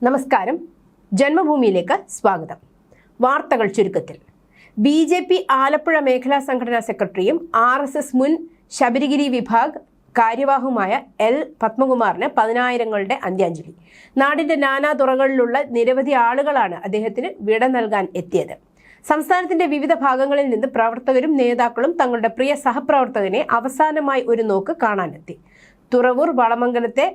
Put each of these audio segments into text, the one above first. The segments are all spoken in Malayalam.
നമസ്കാരം. ജന്മഭൂമിയിലേക്ക് സ്വാഗതം. വാർത്തകൾ ചുരുക്കത്തിൽ. BJP ആലപ്പുഴ മേഖലാ സംഘടനാ സെക്രട്ടറിയും RSS മുൻ ശബരിഗിരി വിഭാഗ് കാര്യവാഹുമായ L. പത്മകുമാറിന് 10,000ങ്ങളുടെ അന്ത്യാഞ്ജലി. നാടിന്റെ നാനാ തുറകളിലുള്ള നിരവധി ആളുകളാണ് അദ്ദേഹത്തിന് വിട നൽകാൻ എത്തിയത്. സംസ്ഥാനത്തിന്റെ വിവിധ ഭാഗങ്ങളിൽ നിന്ന് പ്രവർത്തകരും നേതാക്കളും തങ്ങളുടെ പ്രിയ സഹപ്രവർത്തകനെ അവസാനമായി ഒരു നോക്ക് കാണാനെത്തി. തുറവൂർ വളമംഗലത്തെ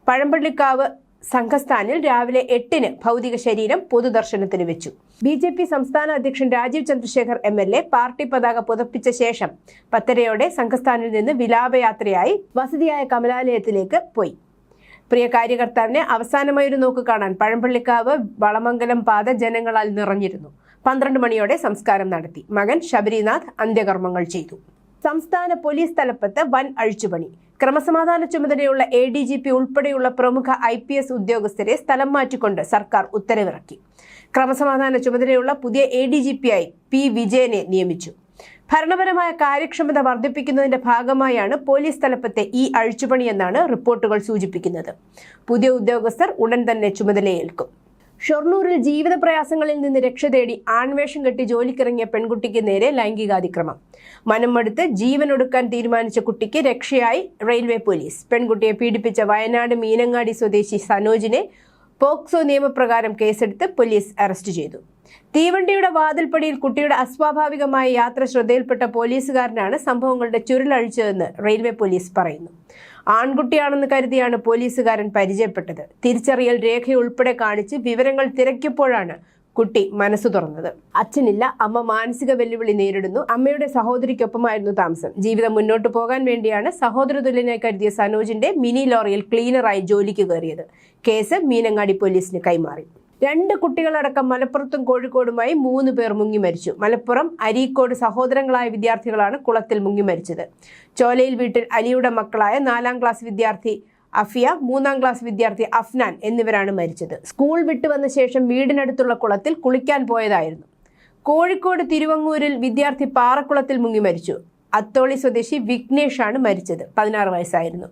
പഴമ്പള്ളിക്കാവ് സംഘസ്ഥാനിൽ രാവിലെ 8-ന് ഭൗതിക ശരീരം പൊതുദർശനത്തിന് വെച്ചു. BJP സംസ്ഥാന അധ്യക്ഷൻ രാജീവ് ചന്ദ്രശേഖർ MLA പാർട്ടി പതാക പുതപ്പിച്ച ശേഷം 10:30 സംഘസ്ഥാനിൽ നിന്ന് വിലാപയാത്രയായി വസതിയായ കമലാലയത്തിലേക്ക് പോയി. പ്രിയ കാര്യകർത്താവിനെ അവസാനമായി ഒരു നോക്ക് കാണാൻ പഴമ്പള്ളിക്കാവ് വളമംഗലം പാത ജനങ്ങളാൽ നിറഞ്ഞിരുന്നു. 12 മണിയോടെ സംസ്കാരം നടത്തി. മകൻ ശബരിനാഥ് അന്ത്യകർമ്മങ്ങൾ ചെയ്തു. സംസ്ഥാന പോലീസ് തലപ്പത്ത് വൻ അഴിച്ചുപണി. ക്രമസമാധാന ചുമതലയുള്ള ADGP ഉൾപ്പെടെയുള്ള പ്രമുഖ IPS ഉദ്യോഗസ്ഥരെ സ്ഥലം മാറ്റിക്കൊണ്ട് സർക്കാർ ഉത്തരവിറക്കി. ക്രമസമാധാന ചുമതലയുള്ള പുതിയ ADGP-യായി P. വിജയനെ നിയമിച്ചു. ഭരണപരമായ കാര്യക്ഷമത വർദ്ധിപ്പിക്കുന്നതിന്റെ ഭാഗമായാണ് പോലീസ് തലപ്പത്തെ ഈ അഴിച്ചുപണിയെന്നാണ് റിപ്പോർട്ടുകൾ സൂചിപ്പിക്കുന്നത്. പുതിയ ഉദ്യോഗസ്ഥർ ഉടൻ തന്നെ ചുമതലയേൽക്കും. ഷൊർണൂരിൽ ജീവിത പ്രയാസങ്ങളിൽ നിന്ന് രക്ഷ തേടി ആൺവേഷം കെട്ടി ജോലിക്കിറങ്ങിയ പെൺകുട്ടിക്ക് നേരെ ലൈംഗികാതിക്രമം. മനം മടുത്ത് ജീവനൊടുക്കാൻ തീരുമാനിച്ച കുട്ടിക്ക് രക്ഷയായി റെയിൽവേ പോലീസ്. പെൺകുട്ടിയെ പീഡിപ്പിച്ച വയനാട് മീനങ്ങാടി സ്വദേശി സനോജിനെ പോക്സോ നിയമപ്രകാരം കേസെടുത്ത് പോലീസ് അറസ്റ്റ് ചെയ്തു. തീവണ്ടിയുടെ വാതിൽപ്പടിയിൽ കുട്ടിയുടെ അസ്വാഭാവികമായ യാത്ര ശ്രദ്ധയിൽപ്പെട്ട പോലീസുകാരനാണ് സംഭവങ്ങളുടെ ചുരുളഴിച്ചതെന്ന് റെയിൽവേ പോലീസ് പറയുന്നു. ആൺകുട്ടിയാണെന്ന് കരുതിയാണ് പോലീസുകാരൻ പരിചയപ്പെട്ടത്. തിരിച്ചറിയൽ രേഖയുൾപ്പെടെ കാണിച്ച് വിവരങ്ങൾ തിരക്കിയപ്പോഴാണ് കുട്ടി മനസ്സു തുറന്നത്. അച്ഛനില്ല, അമ്മ മാനസിക വെല്ലുവിളി നേരിടുന്നു. അമ്മയുടെ സഹോദരിക്കൊപ്പമായിരുന്നു താമസം. ജീവിതം മുന്നോട്ട് പോകാൻ വേണ്ടിയാണ് സഹോദരതുല്യനായി കരുതിയ സനോജിന്റെ മിനി ലോറിയിൽ ക്ലീനറായി ജോലിക്ക് കയറിയത്. കേസ് മീനങ്ങാടി പോലീസിന് കൈമാറി. 2 കുട്ടികളടക്കം മലപ്പുറത്തും കോഴിക്കോടുമായി 3 പേർ മുങ്ങി മരിച്ചു. മലപ്പുറം അരീക്കോട് സഹോദരങ്ങളായ വിദ്യാർത്ഥികളാണ് കുളത്തിൽ മുങ്ങി മരിച്ചത്. ചോലയിൽ വീട്ടിൽ അലിയുടെ മക്കളായ 4ാം ക്ലാസ് വിദ്യാർത്ഥി അഫിയ, 3ാം ക്ലാസ് വിദ്യാർത്ഥി അഫ്നാൻ എന്നിവരാണ് മരിച്ചത്. സ്കൂൾ വിട്ടുവന്ന ശേഷം വീടിനടുത്തുള്ള കുളത്തിൽ കുളിക്കാൻ പോയതായിരുന്നു. കോഴിക്കോട് തിരുവങ്ങൂരിൽ വിദ്യാർത്ഥി പാറക്കുളത്തിൽ മുങ്ങി മരിച്ചു. അത്തോളി സ്വദേശി വിഘ്നേഷ് ആണ് മരിച്ചത്. 16 വയസ്സായിരുന്നു.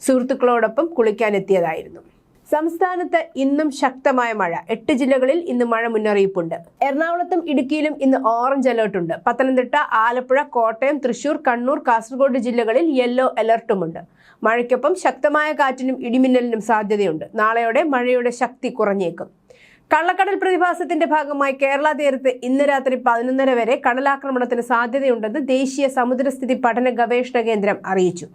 സുഹൃത്തുക്കളോടൊപ്പം കുളിക്കാനെത്തിയതായിരുന്നു. സംസ്ഥാനത്ത് ഇന്നും ശക്തമായ മഴ. 8 ജില്ലകളിൽ ഇന്ന് മഴ മുന്നറിയിപ്പുണ്ട്. എറണാകുളത്തും ഇടുക്കിയിലും ഇന്ന് ഓറഞ്ച് അലേർട്ടുണ്ട്. പത്തനംതിട്ട, ആലപ്പുഴ, കോട്ടയം, തൃശൂർ, കണ്ണൂർ, കാസർഗോഡ് ജില്ലകളിൽ യെല്ലോ അലർട്ടുമുണ്ട്. മഴയ്ക്കൊപ്പം ശക്തമായ കാറ്റിനും ഇടിമിന്നലിനും സാധ്യതയുണ്ട്. നാളെയോടെ മഴയുടെ ശക്തി കുറഞ്ഞേക്കും. കള്ളക്കടൽ പ്രതിഭാസത്തിന്റെ ഭാഗമായി കേരള തീരത്ത് ഇന്ന് രാത്രി 11:30 വരെ കടലാക്രമണത്തിന് സാധ്യതയുണ്ടെന്ന് ദേശീയ സമുദ്രസ്ഥിതി പഠന ഗവേഷണ കേന്ദ്രം അറിയിച്ചു.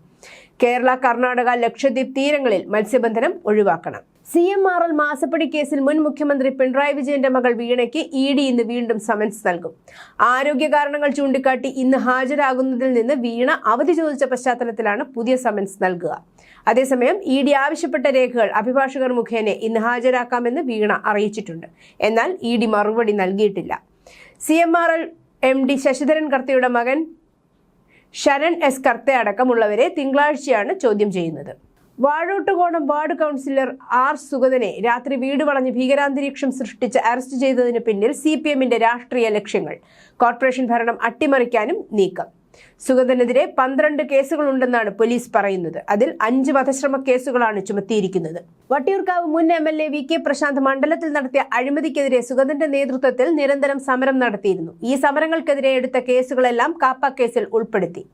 കേരള, കർണാടക, ലക്ഷദ്വീപ് തീരങ്ങളിൽ മത്സ്യബന്ധനം ഒഴിവാക്കണം. CMRL മാസപ്പടി കേസിൽ മുൻ മുഖ്യമന്ത്രി പിണറായി വിജയന്റെ മകൾ വീണയ്ക്ക് ED ഇന്ന് വീണ്ടും സമൻസ് നൽകും. ആരോഗ്യ കാരണങ്ങൾ ചൂണ്ടിക്കാട്ടി ഇന്ന് ഹാജരാകുന്നതിൽ നിന്ന് വീണ അവധി ചോദിച്ച പശ്ചാത്തലത്തിലാണ് പുതിയ സമൻസ് നൽകുക. അതേസമയം ED ആവശ്യപ്പെട്ട രേഖകൾ അഭിഭാഷകർ മുഖേന ഇന്ന് ഹാജരാക്കാമെന്ന് വീണ അറിയിച്ചിട്ടുണ്ട്. എന്നാൽ ED മറുപടി നൽകിയിട്ടില്ല. CMRL MD ശശിധരൻ കർത്തയുടെ മകൻ ശരൺ S. കർത്ത അടക്കമുള്ളവരെ തിങ്കളാഴ്ചയാണ് ചോദ്യം ചെയ്യുന്നത്. Vazhottukonam ward councillor R. സുഗതനെ രാത്രി വീട് വളഞ്ഞ് ഭീകരാന്തരീക്ഷം സൃഷ്ടിച്ച് അറസ്റ്റ് ചെയ്തതിന് പിന്നിൽ CPM-ന്റെ രാഷ്ട്രീയ ലക്ഷ്യങ്ങൾ. കോർപ്പറേഷൻ ഭരണം അട്ടിമറിക്കാനും നീക്കം. സുഗതനെതിരെ 12 കേസുകളുണ്ടെന്നാണ് പോലീസ് പറയുന്നത്. അതിൽ 5 വധശ്രമ കേസുകളാണ് ചുമത്തിയിരിക്കുന്നത്. വട്ടിയൂർക്കാവ് മുൻ MLA VK പ്രശാന്ത് മണ്ഡലത്തിൽ നടത്തിയ അഴിമതിക്കെതിരെ സുഗതന്റെ നേതൃത്വത്തിൽ നിരന്തരം സമരം നടത്തിയിരുന്നു. ഈ സമരങ്ങൾക്കെതിരെ എടുത്ത കേസുകളെല്ലാം കാപ്പ കേസിൽ ഉൾപ്പെടുത്തി.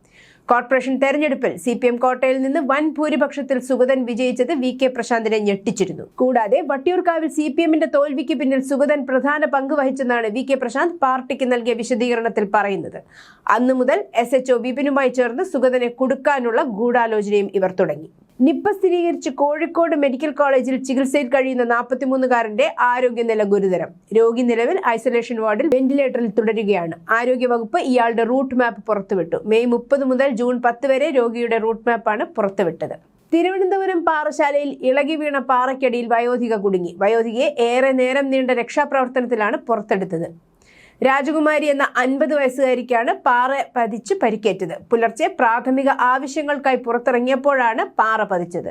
കോർപ്പറേഷൻ തെരഞ്ഞെടുപ്പിൽ CPM കോട്ടയിൽ നിന്ന് വൻ ഭൂരിപക്ഷത്തിൽ സുഗതൻ വിജയിച്ചത് VK പ്രശാന്തിനെ ഞെട്ടിച്ചിരുന്നു. കൂടാതെ വട്ടിയൂർക്കാവിൽ CPM-ന്റെ തോൽവിക്ക് പിന്നിൽ സുഗതൻ പ്രധാന പങ്ക് വഹിച്ചെന്നാണ് VK പ്രശാന്ത് പാർട്ടിക്ക് നൽകിയ വിശദീകരണത്തിൽ പറയുന്നത്. അന്നു മുതൽ SHO വിപിനുമായി ചേർന്ന് സുഗതനെ കുടുക്കാനുള്ള ഗൂഢാലോചനയും ഇവർ തുടങ്ങി. നിപ്പ സ്ഥിരീകരിച്ച് കോഴിക്കോട് മെഡിക്കൽ കോളേജിൽ ചികിത്സയിൽ കഴിയുന്ന 43-കാരന്റെ ആരോഗ്യനില ഗുരുതരം. രോഗി നിലവിൽ ഐസൊലേഷൻ വാർഡിൽ വെന്റിലേറ്ററിൽ തുടരുകയാണ്. ആരോഗ്യവകുപ്പ് ഇയാളുടെ റൂട്ട് മാപ്പ് പുറത്തുവിട്ടു. മെയ് 30 മുതൽ ജൂൺ 10 വരെ രോഗിയുടെ റൂട്ട് മാപ്പാണ് പുറത്തുവിട്ടത്. തിരുവനന്തപുരം പാറശാലയിൽ ഇളകി വീണ പാറയ്ക്കടിയിൽ വയോധിക കുടുങ്ങി. വയോധികയെ ഏറെ നേരം നീണ്ട രക്ഷാപ്രവർത്തനത്തിലാണ് പുറത്തെടുത്തത്. രാജകുമാരി എന്ന 50 വയസ്സുകാരിക്കാണ് പാറ പതിച്ച് പരിക്കേറ്റത്. പുലർച്ചെ പ്രാഥമിക ആവശ്യങ്ങൾക്കായി പുറത്തിറങ്ങിയപ്പോഴാണ് പാറ പതിച്ചത്.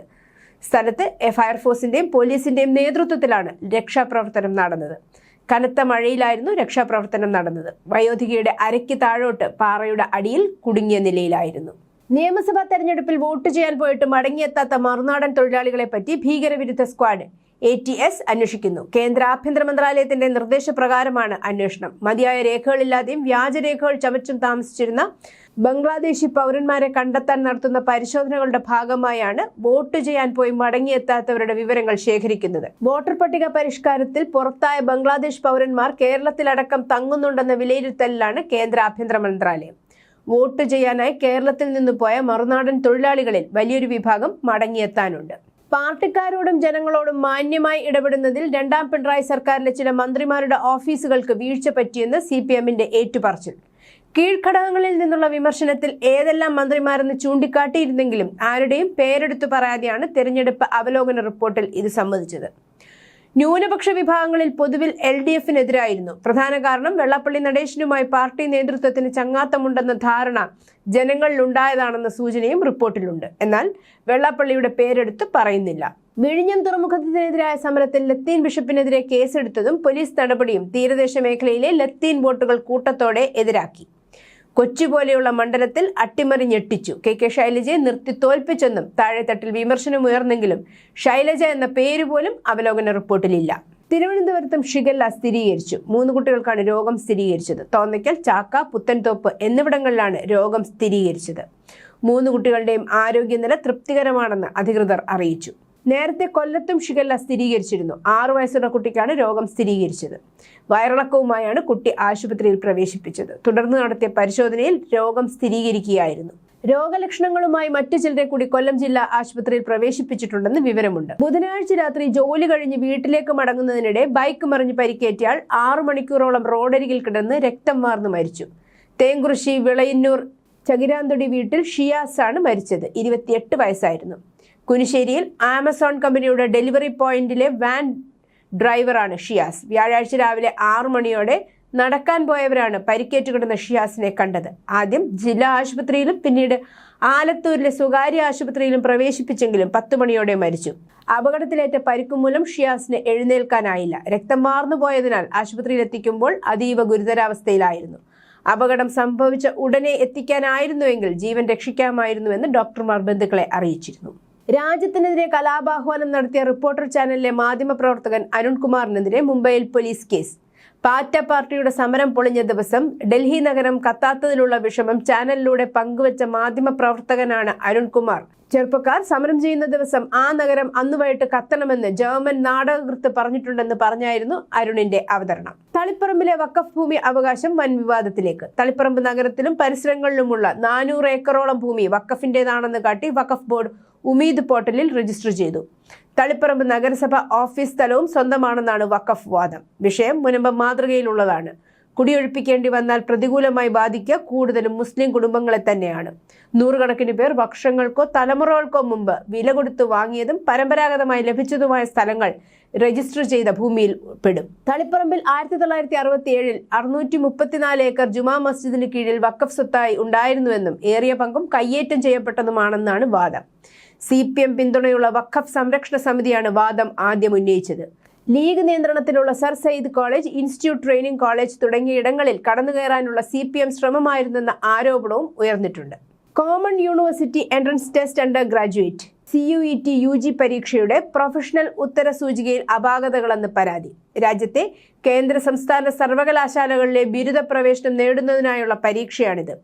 സ്ഥലത്ത് ഫയർഫോഴ്സിന്റെയും പോലീസിന്റെയും നേതൃത്വത്തിലാണ് രക്ഷാപ്രവർത്തനം നടന്നത്. കനത്ത മഴയിലായിരുന്നു രക്ഷാപ്രവർത്തനം നടന്നത്. വയോധികയുടെ അരയ്ക്ക് താഴോട്ട് പാറയുടെ അടിയിൽ കുടുങ്ങിയ നിലയിലായിരുന്നു. നിയമസഭാ തെരഞ്ഞെടുപ്പിൽ വോട്ട് ചെയ്യാൻ പോയിട്ട് മടങ്ങിയെത്താത്ത മറുനാടൻ തൊഴിലാളികളെ പറ്റി ഭീകരവിരുദ്ധ സ്ക്വാഡ് ATS അന്വേഷിക്കുന്നു. കേന്ദ്ര ആഭ്യന്തര മന്ത്രാലയത്തിന്റെ നിർദ്ദേശപ്രകാരമാണ് അന്വേഷണം. മതിയായ രേഖകളില്ലാതെയും വ്യാജരേഖകൾ ചമച്ചും താമസിച്ചിരുന്ന ബംഗ്ലാദേശി പൗരന്മാരെ കണ്ടെത്താൻ നടത്തുന്ന പരിശോധനകളുടെ ഭാഗമായാണ് വോട്ട് ചെയ്യാൻ പോയി മടങ്ങിയെത്താത്തവരുടെ വിവരങ്ങൾ ശേഖരിക്കുന്നത്. വോട്ടർ പട്ടിക പരിഷ്കാരത്തിൽ പുറത്തായ ബംഗ്ലാദേശ് പൗരന്മാർ കേരളത്തിലടക്കം തങ്ങുന്നുണ്ടെന്ന വിലയിരുത്തലിലാണ് കേന്ദ്ര ആഭ്യന്തര മന്ത്രാലയം. വോട്ട് ചെയ്യാനായി കേരളത്തിൽ നിന്ന് പോയ മറുനാടൻ തൊഴിലാളികളിൽ വലിയൊരു വിഭാഗം മടങ്ങിയെത്താനുണ്ട്. പാർട്ടിക്കാരോടും ജനങ്ങളോടും മാന്യമായി ഇടപെടുന്നതിൽ രണ്ടാം പിണറായി സർക്കാരിലെ ചില മന്ത്രിമാരുടെ ഓഫീസുകൾക്ക് വീഴ്ച പറ്റിയെന്ന് CPMന്റെ ഏറ്റുപറച്ചിൽ. കീഴ്ഘടകങ്ങളിൽ നിന്നുള്ള വിമർശനത്തിൽ ഏതെല്ലാം മന്ത്രിമാരെന്ന് ചൂണ്ടിക്കാട്ടിയിരുന്നെങ്കിലും ആരുടെയും പേരെടുത്തു പറയാതെയാണ് തെരഞ്ഞെടുപ്പ് അവലോകന റിപ്പോർട്ടിൽ ഇത് സമ്മതിച്ചത്. ന്യൂനപക്ഷ വിഭാഗങ്ങളിൽ പൊതുവിൽ LDFനെതിരായിരുന്നു. പ്രധാന കാരണം വെള്ളാപ്പള്ളി നടേശനുമായി പാർട്ടി നേതൃത്വത്തിന് ചങ്ങാത്തമുണ്ടെന്ന ധാരണ ജനങ്ങളിലുണ്ടായതാണെന്ന സൂചനയും റിപ്പോർട്ടിലുണ്ട്. എന്നാൽ വെള്ളാപ്പള്ളിയുടെ പേരെടുത്ത് പറയുന്നില്ല. വിഴിഞ്ഞം തുറമുഖത്തിനെതിരായ സമരത്തിൽ ലത്തീൻ ബിഷപ്പിനെതിരെ കേസെടുത്തതും പോലീസ് നടപടിയും തീരദേശ മേഖലയിലെ ലത്തീൻ ബോട്ടുകൾ കൂട്ടത്തോടെ എതിരാക്കി. കൊച്ചി പോലെയുള്ള മണ്ഡലത്തിൽ അട്ടിമറി ഞെട്ടിച്ചു. KK ശൈലജയെ നിർത്തി തോൽപ്പിച്ചെന്നും താഴെത്തട്ടിൽ വിമർശനമുയർന്നെങ്കിലും ശൈലജ എന്ന പേര് പോലും അവലോകന റിപ്പോർട്ടിലില്ല. തിരുവനന്തപുരത്തും ഷിഗല്ല സ്ഥിരീകരിച്ചു. 3 കുട്ടികൾക്കാണ് രോഗം സ്ഥിരീകരിച്ചത്. തോന്നയ്ക്കൽ, ചാക്ക, പുത്തൻതോപ്പ് എന്നിവിടങ്ങളിലാണ് രോഗം സ്ഥിരീകരിച്ചത്. 3 കുട്ടികളുടെയും ആരോഗ്യനില തൃപ്തികരമാണെന്ന് അധികൃതർ അറിയിച്ചു. നേരത്തെ കൊല്ലത്തും ഷിഗല്ല സ്ഥിരീകരിച്ചിരുന്നു. 6 വയസ്സുള്ള കുട്ടിക്കാണ് രോഗം സ്ഥിരീകരിച്ചത്. വയറിളക്കവുമായാണ് കുട്ടി ആശുപത്രിയിൽ പ്രവേശിപ്പിച്ചത്. തുടർന്ന് നടത്തിയ പരിശോധനയിൽ രോഗം സ്ഥിരീകരിക്കുകയായിരുന്നു. രോഗലക്ഷണങ്ങളുമായി മറ്റു ചിലരെ കൂടി കൊല്ലം ജില്ലാ ആശുപത്രിയിൽ പ്രവേശിപ്പിച്ചിട്ടുണ്ടെന്ന് വിവരമുണ്ട്. ബുധനാഴ്ച രാത്രി ജോലി കഴിഞ്ഞ് വീട്ടിലേക്ക് മടങ്ങുന്നതിനിടെ ബൈക്ക് മറിഞ്ഞ് പരിക്കേറ്റയാൾ 6 മണിക്കൂറോളം റോഡരികിൽ കിടന്ന് രക്തം വാർന്നു മരിച്ചു. തേങ്കുറിശ്ശി വിളയന്നൂർ ചകിരാന്തൊടി വീട്ടിൽ ഷിയാസ് ആണ് മരിച്ചത്. 28 വയസ്സായിരുന്നു. കുനിശ്ശേരിയിൽ ആമസോൺ കമ്പനിയുടെ ഡെലിവറി പോയിന്റിലെ വാൻ ഡ്രൈവറാണ് ഷിയാസ്. വ്യാഴാഴ്ച രാവിലെ 6 മണിയോടെ നടക്കാൻ പോയവരാണ് പരിക്കേറ്റ് കിടന്ന ഷിയാസിനെ കണ്ടത്. ആദ്യം ജില്ലാ ആശുപത്രിയിലും പിന്നീട് ആലത്തൂരിലെ സ്വകാര്യ ആശുപത്രിയിലും പ്രവേശിപ്പിച്ചെങ്കിലും 10 മണിയോടെ മരിച്ചു. അപകടത്തിലേറ്റ പരിക്കുമൂലം ഷിയാസിന് എഴുന്നേൽക്കാനായില്ല. രക്തം വാർന്നു പോയതിനാൽ ആശുപത്രിയിലെത്തിക്കുമ്പോൾ അതീവ ഗുരുതരാവസ്ഥയിലായിരുന്നു. അപകടം സംഭവിച്ച ഉടനെ എത്തിക്കാനായിരുന്നുവെങ്കിൽ ജീവൻ രക്ഷിക്കാമായിരുന്നുവെന്ന് ഡോക്ടർമാർ ബന്ധുക്കളെ അറിയിച്ചിരുന്നു. രാജ്യത്തിനെതിരെ കലാപാഹ്വാനം നടത്തിയ റിപ്പോർട്ടർ ചാനലിലെ മാധ്യമപ്രവർത്തകൻ അരുൺകുമാറിനെതിരെ മുംബൈയിൽ പോലീസ് കേസ്. പാറ്റ പാർട്ടിയുടെ സമരം പൊളിഞ്ഞ ദിവസം ഡൽഹി നഗരം കത്താത്തതിലുള്ള വിഷമം ചാനലിലൂടെ പങ്കുവച്ച മാധ്യമപ്രവർത്തകനാണ് അരുൺകുമാർ. ചെറുപ്പക്കാർ സമരം ചെയ്യുന്ന ദിവസം ആ നഗരം അന്നുവൈകിട്ട് കത്തണമെന്ന് ജർമ്മൻ നാടകകൃത്ത് പറഞ്ഞിട്ടുണ്ടെന്ന് പറഞ്ഞായിരുന്നു അരുണിന്റെ അവതരണം. തളിപ്പറമ്പിലെ വഖഫ് ഭൂമി അവകാശം വൻ വിവാദത്തിലേക്ക്. തളിപ്പറമ്പ് നഗരത്തിലും പരിസരങ്ങളിലുമുള്ള 400 ഏക്കറോളം ഭൂമി വഖഫിന്റേതാണെന്ന് കാട്ടി വഖഫ് ബോർഡ് ഉമീദ് പോർട്ടലിൽ രജിസ്റ്റർ ചെയ്തു. തളിപ്പറമ്പ് നഗരസഭ ഓഫീസ് സ്ഥലവും സ്വന്തമാണെന്നാണ് വഖഫ് വാദം. വിഷയം മുനമ്പ് മാതൃകയിലുള്ളതാണ്. കുടിയൊഴിപ്പിക്കേണ്ടി വന്നാൽ പ്രതികൂലമായി ബാധിക്കുക കൂടുതലും മുസ്ലിം കുടുംബങ്ങളെ തന്നെയാണ്. 100 കണക്കിന് പേർ വർഷങ്ങൾക്കോ തലമുറകൾക്കോ മുമ്പ് വില കൊടുത്തു വാങ്ങിയതും പരമ്പരാഗതമായി ലഭിച്ചതുമായ സ്ഥലങ്ങൾ രജിസ്റ്റർ ചെയ്ത ഭൂമിയിൽ പെടും. തളിപ്പറമ്പിൽ 1967 634 ഏക്കർ ജുമാ മസ്ജിദിന് കീഴിൽ വഖഫ് സ്വത്തായി ഉണ്ടായിരുന്നുവെന്നും ഏറിയ പങ്കും കയ്യേറ്റം ചെയ്യപ്പെട്ടതുമാണെന്നാണ് വാദം. CPM പിന്തുണയുള്ള വഖഫ് സംരക്ഷണ സമിതിയാണ് വാദം ആദ്യം ഉന്നയിച്ചത്. ലീഗ് നിയന്ത്രണത്തിലുള്ള sir Syed college, institute training college തുടങ്ങിയ ഇടങ്ങളിൽ കടന്നുകയറാനുള്ള CPM ശ്രമമായിരുന്നെന്ന ആരോപണവും ഉയർന്നിട്ടുണ്ട്. Common university entrance test undergraduate CUET UG പരീക്ഷയുടെ പ്രൊഫഷണൽ ഉത്തര സൂചികയിൽ അപാകതകളെന്ന് പരാതി. രാജ്യത്തെ കേന്ദ്ര സംസ്ഥാന സർവകലാശാലകളിലെ ബിരുദ പ്രവേശനം നേടുന്നതിനായുള്ള പരീക്ഷയാണിത്.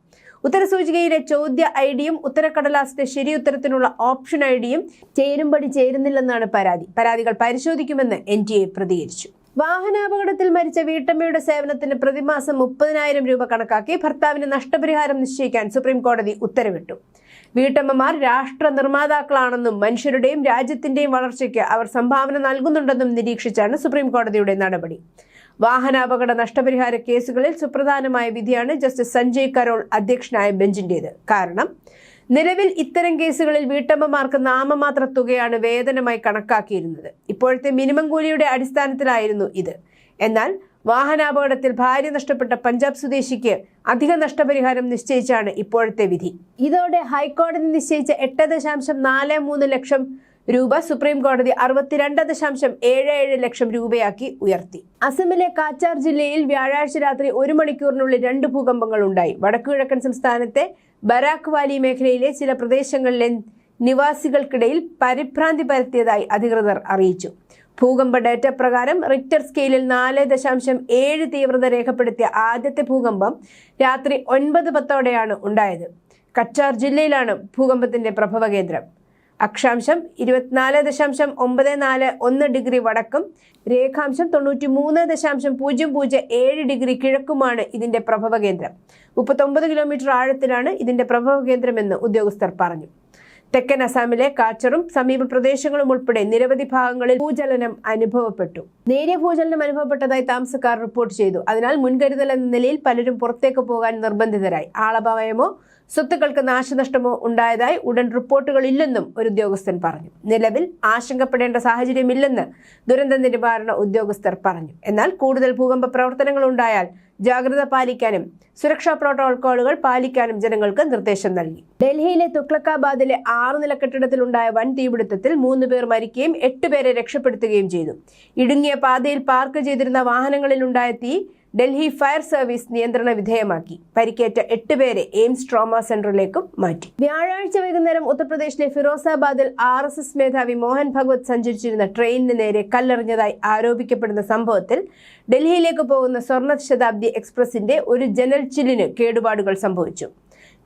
ഉത്തരസൂചികയിലെ ചോദ്യ ഐഡിയും ഉത്തരക്കടലാസിന്റെ ശരിയുത്തരത്തിനുള്ള ഓപ്ഷൻ ഐഡിയും ചേരുംപടി ചേരുന്നില്ലെന്നാണ് പരാതി. പരാതികൾ പരിശോധിക്കുമെന്ന് NTA പ്രതികരിച്ചു. വാഹനാപകടത്തിൽ മരിച്ച വീട്ടമ്മയുടെ സേവനത്തിന് പ്രതിമാസം 30,000 രൂപ കണക്കാക്കി ഭർത്താവിന് നഷ്ടപരിഹാരം നിശ്ചയിക്കാൻ സുപ്രീം കോടതി ഉത്തരവിട്ടു. വീട്ടമ്മമാർ രാഷ്ട്ര നിർമ്മാതാക്കളാണെന്നും മനുഷ്യരുടെയും രാജ്യത്തിന്റെയും വളർച്ചയ്ക്ക് അവർ സംഭാവന നൽകുന്നുണ്ടെന്നും നിരീക്ഷിച്ചാണ് സുപ്രീം കോടതിയുടെ നടപടി. വാഹനാപകട നഷ്ടപരിഹാര കേസുകളിൽ സുപ്രധാനമായ വിധിയാണ് ജസ്റ്റിസ് സഞ്ജയ് കരോൾ അധ്യക്ഷനായ ബെഞ്ചിന്റേത്. കാരണം നിലവിൽ ഇത്തരം കേസുകളിൽ വീട്ടമ്മമാർക്ക് നാമമാത്ര തുകയാണ് വേതനമായി കണക്കാക്കിയിരുന്നത്. ഇപ്പോഴത്തെ മിനിമം കൂലിയുടെ അടിസ്ഥാനത്തിലായിരുന്നു ഇത്. എന്നാൽ വാഹനാപകടത്തിൽ ഭാര്യ നഷ്ടപ്പെട്ട പഞ്ചാബ് സ്വദേശിക്ക് അധിക നഷ്ടപരിഹാരം നിശ്ചയിച്ചാണ് ഇപ്പോഴത്തെ വിധി. ഇതോടെ ഹൈക്കോടതി നിശ്ചയിച്ച 8.43 ലക്ഷം രൂപ സുപ്രീം കോടതി 62.77 ലക്ഷം രൂപയാക്കി ഉയർത്തി. അസമിലെ കാച്ചാർ ജില്ലയിൽ വ്യാഴാഴ്ച രാത്രി 1 മണിക്കൂറിനുള്ളിൽ 2 ഭൂകമ്പങ്ങൾ ഉണ്ടായി. വടക്കുകിഴക്കൻ സംസ്ഥാനത്തെ ബരാക് വാലി മേഖലയിലെ ചില പ്രദേശങ്ങളിലെ നിവാസികൾക്കിടയിൽ പരിഭ്രാന്തി പരത്തിയതായി അധികൃതർ അറിയിച്ചു. ഭൂകമ്പ ഡേറ്റ പ്രകാരം റിക്ടർ സ്കെയിലിൽ 4.7 തീവ്രത രേഖപ്പെടുത്തിയ ആദ്യത്തെ ഭൂകമ്പം രാത്രി 9:10 ഉണ്ടായത്. കച്ചാർ ജില്ലയിലാണ് ഭൂകമ്പത്തിന്റെ പ്രഭവ കേന്ദ്രം. അക്ഷാംശം 24.941 ഡിഗ്രി വടക്കും രേഖാംശം 93.007 ഡിഗ്രി കിഴക്കുമാണ് ഇതിന്റെ പ്രഭവ കേന്ദ്രം. 39 കിലോമീറ്റർ ആഴത്തിലാണ് ഇതിന്റെ പ്രഭവ കേന്ദ്രമെന്ന് ഉദ്യോഗസ്ഥർ പറഞ്ഞു. തെക്കൻ അസാമിലെ കാച്ചറും സമീപ പ്രദേശങ്ങളും ഉൾപ്പെടെ നിരവധി ഭാഗങ്ങളിൽ ഭൂചലനം അനുഭവപ്പെട്ടു. നേരിയ ഭൂചലനം അനുഭവപ്പെട്ടതായി താമസക്കാർ റിപ്പോർട്ട് ചെയ്തു. അതിനാൽ മുൻകരുതൽ എന്ന നിലയിൽ പലരും പുറത്തേക്ക് പോകാൻ നിർബന്ധിതരായി. ആളപായമോ സ്വത്തുക്കൾക്ക് നാശനഷ്ടമോ ഉണ്ടായതായി ഉടൻ റിപ്പോർട്ടുകളില്ലെന്നും ഒരു ഉദ്യോഗസ്ഥൻ പറഞ്ഞു. നിലവിൽ ആശങ്കപ്പെടേണ്ട സാഹചര്യമില്ലെന്ന് ദുരന്ത നിവാരണ ഉദ്യോഗസ്ഥർ പറഞ്ഞു. എന്നാൽ കൂടുതൽ ഭൂകമ്പ പ്രവർത്തനങ്ങൾ ഉണ്ടായാൽ ജാഗ്രത പാലിക്കാനും സുരക്ഷാ പ്രോട്ടോകോളുകൾ പാലിക്കാനും ജനങ്ങൾക്ക് നിർദ്ദേശം നൽകി. ഡൽഹിയിലെ തുഗ്ലക്കാബാദിലെ 6 നില കെട്ടിടത്തിലുണ്ടായ വൻ തീപിടുത്തത്തിൽ 3 പേർ മരിക്കുകയും 8 പേരെ രക്ഷപ്പെടുത്തുകയും ചെയ്തു. ഇടുങ്ങിയ പാതയിൽ പാർക്ക് ചെയ്തിരുന്ന വാഹനങ്ങളിലുണ്ടായ തീ ഡൽഹി ഫയർ സർവീസ് നിയന്ത്രണ വിധേയമാക്കി. പരിക്കേറ്റ 8 പേരെ എയിംസ് ട്രോമ സെന്ററിലേക്കും മാറ്റി. വ്യാഴാഴ്ച വൈകുന്നേരം ഉത്തർപ്രദേശിലെ ഫിറോസാബാദിൽ RSS മേധാവി മോഹൻ ഭഗവത് സഞ്ചരിച്ചിരുന്ന ട്രെയിനിന് നേരെ കല്ലെറിഞ്ഞതായി ആരോപിക്കപ്പെടുന്ന സംഭവത്തിൽ ഡൽഹിയിലേക്ക് പോകുന്ന സ്വർണ്ണ ശതാബ്ദി എക്സ്പ്രസിന്റെ ഒരു ജനൽ ചില്ലിന് കേടുപാടുകൾ സംഭവിച്ചു.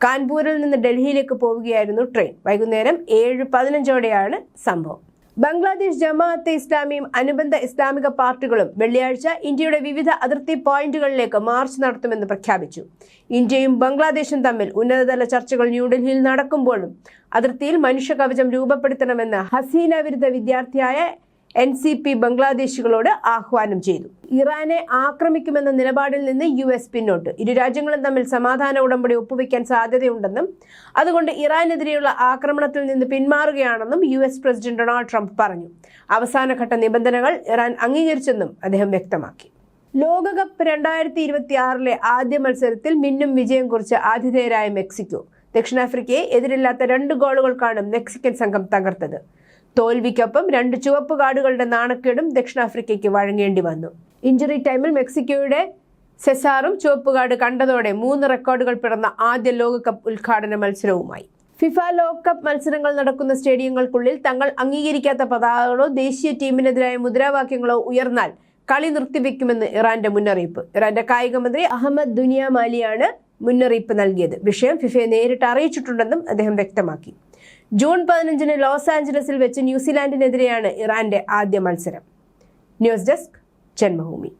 കാൺപൂരിൽ നിന്ന് ഡൽഹിയിലേക്ക് പോവുകയായിരുന്നു ട്രെയിൻ. വൈകുന്നേരം 7:15 സംഭവം. ബംഗ്ലാദേശ് ജമാഅത്തെ ഇസ്ലാമിയും അനുബന്ധ ഇസ്ലാമിക പാർട്ടികളും വെള്ളിയാഴ്ച ഇന്ത്യയുടെ വിവിധ അതിർത്തി പോയിന്റുകളിലേക്ക് മാർച്ച് നടത്തുമെന്ന് പ്രഖ്യാപിച്ചു. ഇന്ത്യയും ബംഗ്ലാദേശും തമ്മിൽ ഉന്നതതല ചർച്ചകൾ ന്യൂഡൽഹിയിൽ നടക്കുമ്പോഴും അതിർത്തിയിൽ മനുഷ്യ കവചം രൂപപ്പെടുത്തണമെന്ന് ഹസീന വിരുദ്ധ വിദ്യാർത്ഥിയായ NCP ബംഗ്ലാദേശികളോട് ആഹ്വാനം ചെയ്തു. ഇറാനെ ആക്രമിക്കുമെന്ന നിലപാടിൽ നിന്ന് US പിന്നോട്ട്. ഇരു രാജ്യങ്ങളും തമ്മിൽ സമാധാന ഉടമ്പടി ഒപ്പുവെക്കാൻ സാധ്യതയുണ്ടെന്നും അതുകൊണ്ട് ഇറാനെതിരെയുള്ള ആക്രമണത്തിൽ നിന്ന് പിന്മാറുകയാണെന്നും US പ്രസിഡന്റ് ഡൊണാൾഡ് ട്രംപ് പറഞ്ഞു. അവസാനഘട്ട നിബന്ധനകൾ ഇറാൻ അംഗീകരിച്ചെന്നും അദ്ദേഹം വ്യക്തമാക്കി. ലോകകപ്പ് 2026 ആദ്യ മത്സരത്തിൽ മിന്നും വിജയം കുറിച്ച് ആതിഥേയരായ മെക്സിക്കോ ദക്ഷിണാഫ്രിക്കയെ എതിരില്ലാത്ത 2 ഗോളുകൾക്കാണ് മെക്സിക്കൻ സംഘം തകർത്തത്. തോൽവിക്കൊപ്പം 2 ചുവപ്പ് കാർഡുകളുടെ നാണക്കേടും ദക്ഷിണാഫ്രിക്കയ്ക്ക് വഴങ്ങേണ്ടി വന്നു. ഇഞ്ചുറി ടൈമിൽ മെക്സിക്കോയുടെ സെസാറും ചുവപ്പ് കാർഡ് കണ്ടതോടെ 3 റെക്കോർഡുകൾ പിറന്ന ആദ്യ ലോകകപ്പ് ഉദ്ഘാടന മത്സരവുമായി. ഫിഫ ലോകകപ്പ് മത്സരങ്ങൾ നടക്കുന്ന സ്റ്റേഡിയങ്ങൾക്കുള്ളിൽ തങ്ങൾ അംഗീകരിക്കാത്ത പതാകകളോ ദേശീയ ടീമിനെതിരായ മുദ്രാവാക്യങ്ങളോ ഉയർന്നാൽ കളി നിർത്തിവെക്കുമെന്ന് ഇറാന്റെ മുന്നറിയിപ്പ്. ഇറാന്റെ കായിക മന്ത്രി അഹമ്മദ് ദുനിയാമാലിയാണ് മുന്നറിയിപ്പ് നൽകിയത്. വിഷയം ഫിഫയെ നേരിട്ട് അറിയിച്ചിട്ടുണ്ടെന്നും അദ്ദേഹം വ്യക്തമാക്കി. ജൂൺ 15 ലോസ് ആഞ്ചലസിൽ വെച്ച് ന്യൂസിലാൻഡിനെതിരെയാണ് ഇറാന്റെ ആദ്യ മത്സരം. News desk Janmabhumi.